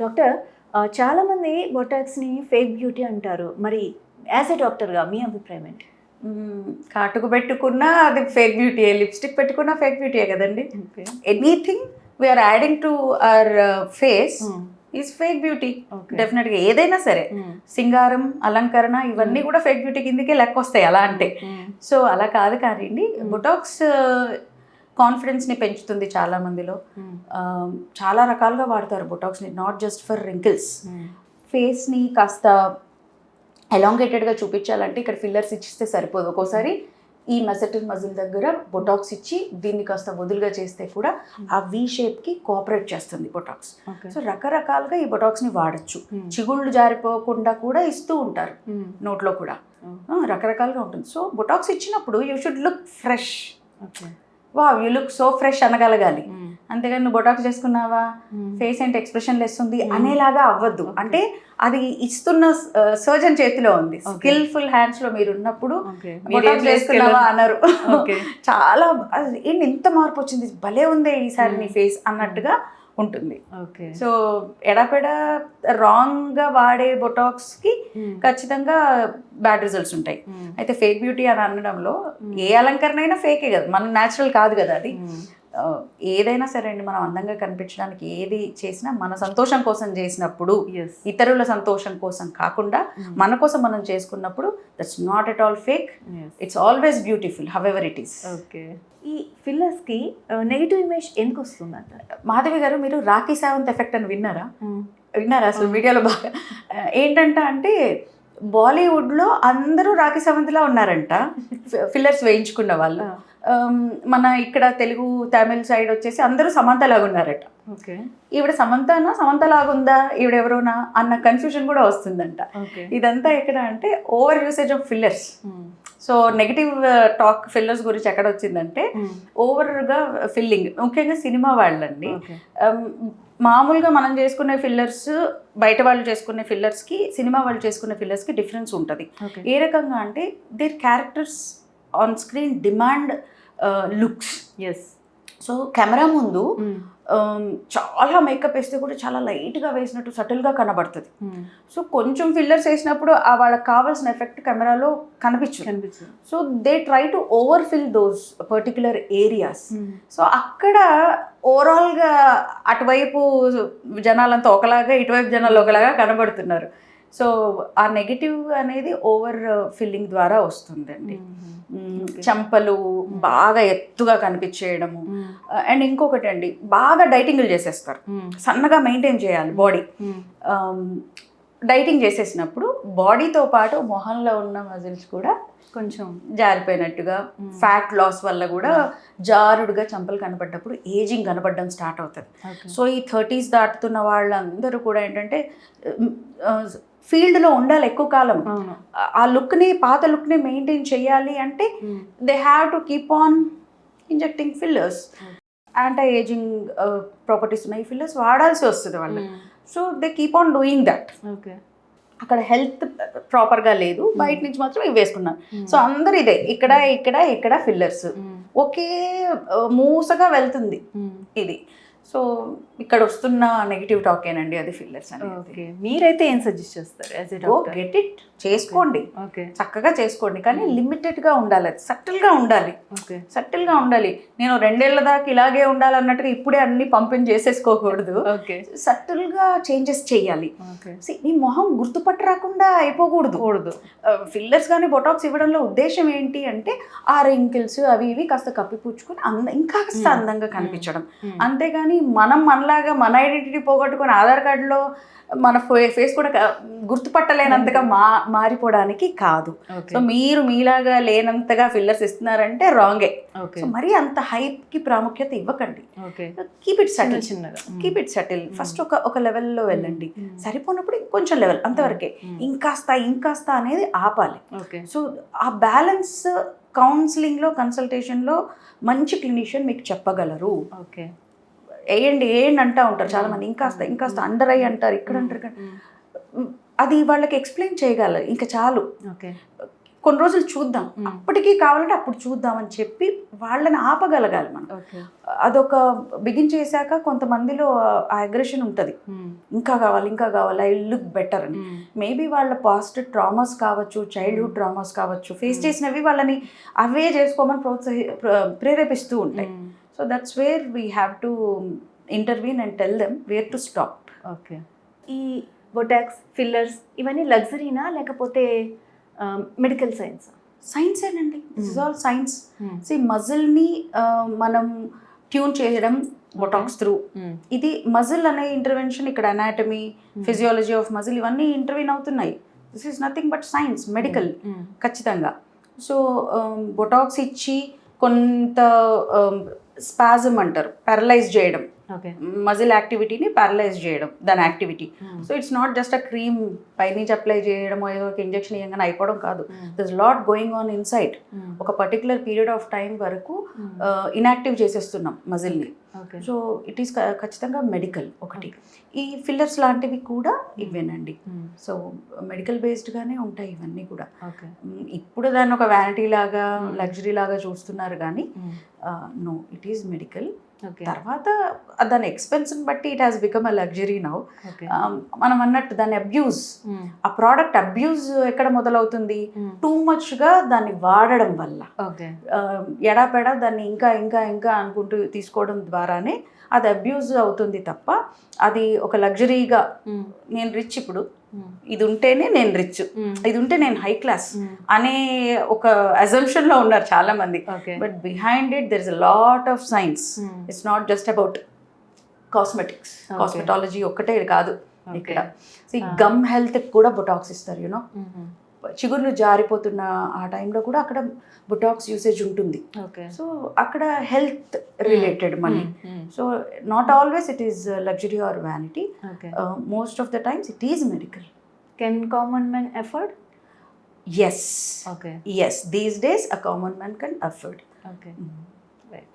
Doctor, చాలామంది బొటాక్స్ని fake beauty అంటారు. మరి యాజ్ ఎ డాక్టర్గా మీ అభిప్రాయం ఏంటి? కాటుకు పెట్టుకున్నా అది ఫేక్ బ్యూటీయే, లిప్స్టిక్ పెట్టుకున్నా ఫేక్ బ్యూటీయే కదండి. Okay. Anything we are adding to our face is fake beauty. Okay. డెఫినెట్గా ఏదైనా సరే, సింగారం, అలంకరణ ఇవన్నీ కూడా ఫేక్ బ్యూటీ కిందకే లెక్క వస్తాయి అలా అంటే. సో అలా కాదు కానివ్వండి, బొటాక్స్ కాన్ఫిడెన్స్ని పెంచుతుంది చాలా మందిలో. చాలా రకాలుగా వాడతారు బొటాక్స్ని, నాట్ జస్ట్ ఫర్ రింకిల్స్. ఫేస్ని కాస్త ఎలాంగేటెడ్గా చూపించాలంటే ఇక్కడ ఫిల్లర్స్ ఇచ్చిస్తే సరిపోదు. ఒక్కోసారి ఈ మెసెటర్ మజిల్ దగ్గర బొటాక్స్ ఇచ్చి దీన్ని కాస్త వదులుగా చేస్తే కూడా ఆ వి షేప్కి కోఆపరేట్ చేస్తుంది బొటాక్స్. సో రకరకాలుగా ఈ బొటాక్స్ని వాడచ్చు. చిగుళ్ళు జారిపోకుండా కూడా ఇస్తూ ఉంటారు నోట్లో కూడా, రకరకాలుగా ఉంటుంది. సో బొటాక్స్ ఇచ్చినప్పుడు you should look fresh. Wow, you look so fresh అనగలగాలి. అంతేగాని నువ్వు బొటాక్స్ చేసుకున్నావా, ఫేస్ ఏంటి ఎక్స్ప్రెషన్ లెస్ ఉంది అనేలాగా అవ్వద్దు. అంటే అది ఇస్తున్న సర్జన్ చేతిలో ఉంది. స్కిల్ఫుల్ హ్యాండ్స్ లో మీరు ఉన్నప్పుడు బొటాక్స్ చేసుకున్నావా అన్నారు. చాలా ఏంటి ఇంత మార్పు వచ్చింది, భలే ఉంది ఈసారి నీ ఫేస్ అన్నట్టుగా ఉంటుంది. సో ఎడాపెడా రాంగ్గా వాడే బొటాక్స్కి ఖచ్చితంగా బ్యాడ్ రిజల్ట్స్ ఉంటాయి. అయితే ఫేక్ బ్యూటీ అని అనడంలో ఏ అలంకరణ అయినా ఫేకే కదా, మన న్యాచురల్ కాదు కదా అది. ఏదైనా సరే అండి, మనం అందంగా కనిపించడానికి ఏది చేసినా మన సంతోషం కోసం చేసినప్పుడు, ఇతరుల సంతోషం కోసం కాకుండా మన కోసం మనం చేసుకున్నప్పుడు that's not at all fake. It's always beautiful however it is. Okay. ఈ ఫిల్లర్స్కి నెగిటివ్ ఇమేజ్ ఎందుకు వస్తుందంట? మాధవి గారు, మీరు రాఖీ సావంత్ ఎఫెక్ట్ అని విన్నారా? అసలు మీడియాలో బాగా ఏంటంట అంటే, బాలీవుడ్లో అందరూ రాఖీ సావంత్లా ఉన్నారంట ఫిల్లర్స్ వేయించుకున్న వాళ్ళు. మన ఇక్కడ తెలుగు తమిళ సైడ్ వచ్చేసి అందరూ సమంత లాగా ఉన్నారట. ఈవిడ సమంత లాగుందా, ఈవిడెవరోనా అన్న కన్ఫ్యూజన్ కూడా వస్తుందంట. ఇదంతా ఎక్కడ అంటే over usage of fillers. So negative talk fillers గురించి ఎక్కడ వచ్చిందంటే, ఓవర్గా ఫిల్లింగ్, ముఖ్యంగా సినిమా వాళ్ళండి. మామూలుగా మనం చేసుకునే ఫిల్లర్స్, బయట వాళ్ళు చేసుకునే ఫిల్లర్స్కి, సినిమా వాళ్ళు చేసుకునే ఫిల్లర్స్కి డిఫరెన్స్ ఉంటుంది. ఏ రకంగా అంటే there characters on screen demand looks. So camera ముందు చాలా మేకప్ వేస్తే కూడా చాలా లైట్గా వేసినట్టు సటిల్గా కనబడుతుంది. సో కొంచెం ఫిల్లర్స్ వేసినప్పుడు ఆ వాళ్ళకి కావాల్సిన ఎఫెక్ట్ కెమెరాలో కనిపించదు. So they try to over fill those particular areas. So అక్కడ ఓవరాల్గా అటువైపు జనాలంతా ఒకలాగా, ఇటువైపు జనాలు ఒకలాగా కనబడుతున్నారు. సో ఆ నెగిటివ్ అనేది ఓవర్ ఫిల్లింగ్ ద్వారా వస్తుందండి. చెంపలు బాగా ఎత్తుగా కనిపించేయడము. అండ్ ఇంకొకటి అండి, బాగా డైటింగ్లు చేసేస్తారు, సన్నగా మెయింటైన్ చేయాలి బాడీ. డైటింగ్ చేసేసినప్పుడు బాడీతో పాటు మొహంలో ఉన్న మజిల్స్ కూడా కొంచెం జారిపోయినట్టుగా, ఫ్యాట్ లాస్ వల్ల కూడా జారుడుగా చెంపలు కనపడ్డప్పుడు ఏజింగ్ కనపడడం స్టార్ట్ అవుతుంది. సో ఈ 30s దాటుతున్న వాళ్ళందరూ కూడా ఏంటంటే ఫీల్డ్లో ఉండాలి ఎక్కువ కాలం. ఆ లుక్ని, పాత లుక్ని మెయింటైన్ చేయాలి అంటే they have to keep on injecting fillers. Anti ageing properties ఉన్న ఈ ఫిల్లర్స్ వాడాల్సి వస్తుంది వాళ్ళు. So they keep on doing that. అక్కడ హెల్త్ ప్రాపర్గా లేదు, బయట నుంచి మాత్రం ఇవి వేసుకున్నారు. సో అందరు ఇదే, ఇక్కడ ఇక్కడ ఇక్కడ ఫిల్లర్స్, ఒకే మూసగా వెళ్తుంది ఇది. సో ఇక్కడ వస్తున్న నెగిటివ్ టాక్ ఏనండి అది ఫిల్లర్స్ అని. మీరైతే ఏం సజెస్ట్ చేస్తారు as a doctor? Get it, చేసుకోండి, చక్కగా చేసుకోండి, కానీ లిమిటెడ్గా ఉండాలి, అది సటిల్గా ఉండాలి. సటిల్గా ఉండాలి. నేను 2 ఏళ్ల దాకా ఇలాగే ఉండాలన్నట్టుగా ఇప్పుడే అన్ని పంపిణీ చేసేసుకోకూడదు. సటిల్గా చేంజెస్ చేయాలి. నీ మొహం గుర్తుపట్టరాకుండా అయిపోకూడదు. ఫిల్లర్స్ కానీ బొటాక్స్ ఇవ్వడంలో ఉద్దేశం ఏంటి అంటే ఆ రింకిల్స్ అవి ఇవి కాస్త కప్పిపుచ్చుకొని ఇంకా కాస్త అందంగా కనిపించడం. అంతేగాని మనం మనలాగా మన ఐడెంటిటీ పోగొట్టుకొని ఆధార్ కార్డులో మన ఫేస్ కూడా గుర్తుపట్టలేనంతగా మారిపోవడానికి కాదు. సో మీరు మీలాగా లేనంతగా ఫిల్లర్స్ ఇస్తున్నారంటే రాంగే. సో మరీ అంత హైప్కి ప్రాముఖ్యత ఇవ్వకండి. Keep it subtle, keep it subtle. First ఒక లెవెల్లో వెళ్ళండి, సరిపోయినప్పుడు ఇంకొంచెం లెవెల్, అంతవరకే. ఇంకాస్త అనేది ఆపాలి. సో ఆ బ్యాలెన్స్ కౌన్సిలింగ్లో, కన్సల్టేషన్లో మంచి క్లినిషియన్ మీకు చెప్పగలరు. వేయండి అంటూ ఉంటారు చాలామంది, ఇంకాస్త అండర్ ఐ అంటారు, ఇక్కడ అంటారు. అది వాళ్ళకి ఎక్స్ప్లెయిన్ చేయగలరు, ఇంకా చాలు. కొన్ని రోజులు చూద్దాం, అప్పటికీ కావాలంటే అప్పుడు చూద్దాం అని చెప్పి వాళ్ళని ఆపగలగాలి మనం. ఓకే. అదొక బిగిన్ చేశాక కొంతమందిలో ఆ అగ్రెషన్ ఉంటుంది, ఇంకా కావాలి ఐ లుక్ బెటర్ అని. మేబీ వాళ్ళ పాస్ట్ ట్రామాస్ కావచ్చు, చైల్డ్హుడ్ ట్రామాస్ కావచ్చు, ఫేస్ చేసినవి వాళ్ళని అవే చేసుకోమని ప్రేరేపిస్తూ ఉంటాయి. So that's where we have to intervene and tell them wear to stop. Okay. ఈ బొటాక్స్, ఫిల్లర్స్ ఇవన్నీ లగ్జరీనా లేకపోతే మెడికల్ సైన్స్? సైన్స్ ఏనండి, దిస్ ఇస్ ఆల్ సైన్స్. మజిల్ని మనం ట్యూన్ చేయడం బొటాక్స్ త్రూ. ఇది మజిల్ అనే ఇంటర్వెన్షన్, ఇక్కడ అనాటమీ, ఫిజియాలజీ ఆఫ్ మజిల్ ఇవన్నీ ఇంటర్వ్యూన్ అవుతున్నాయి. This is nothing but science, medical ఖచ్చితంగా. సో బొటాక్స్ ఇచ్చి కొంత స్పాజమ్ అంటారు, పారలైజ్ చేయడం, మజిల్ యాక్టివిటీని పారలైజ్ చేయడం దాని activity. So it's not just a cream పైనుంచి అప్లై చేయడం, ఏదో ఒక ఇంజెక్షన్ ఇవ్వగానే అయిపోవడం కాదు. This lot going on inside. ఒక పర్టికులర్ పీరియడ్ ఆఫ్ టైం వరకు ఇన్యాక్టివ్ చేసేస్తున్నాం మజిల్ని. సో ఇట్ ఈస్ ఖచ్చితంగా మెడికల్ ఒకటి. ఈ ఫిల్లర్స్ లాంటివి కూడా ఇవేనండి. సో మెడికల్ బేస్డ్గానే ఉంటాయి ఇవన్నీ కూడా. ఇప్పుడు దాన్ని ఒక వ్యానిటీ లాగా, లగ్జరీ లాగా చూస్తున్నారు కానీ నో, ఇట్ ఈస్ మెడికల్. తర్వాత దాని ఎక్స్పెన్స్ని బట్టి it has become a luxury now. మనం అన్నట్టు దాని అబ్యూజ్, ఆ ప్రోడక్ట్ అబ్యూజ్ ఎక్కడ మొదలవుతుంది? టూ మచ్గా దాన్ని వాడడం వల్ల, ఎడాపెడా దాన్ని ఇంకా ఇంకా ఇంకా అనుకుంటూ తీసుకోవడం ద్వారానే అది అబ్యూజ్ అవుతుంది తప్ప అది ఒక లగ్జరీగా నేను రిచ్, ఇప్పుడు ఇది ఉంటేనే నేను రిచ్, ఇది ఉంటే నేను హై క్లాస్ అనే ఒక అజంప్షన్ లో ఉన్నారు చాలా మంది. But behind it there is a lot of science. It's not just about cosmetics, cosmetology ఒక్కటే కాదు ఇక్కడ. ఈ గమ్ హెల్త్ కూడా బొటాక్స్ ఇస్తారు, యూనో. చిగుర్లు జారిపోతున్న ఆ టైంలో కూడా అక్కడ బొటాక్స్ యూసేజ్ ఉంటుంది. సో అక్కడ హెల్త్ రిలేటెడ్ మళ్ళీ. So not always it is luxury are vanity. Most of the times it is medical. Can common men afford? Yes. Okay. Yes. These days, a common man can afford. Okay. Right.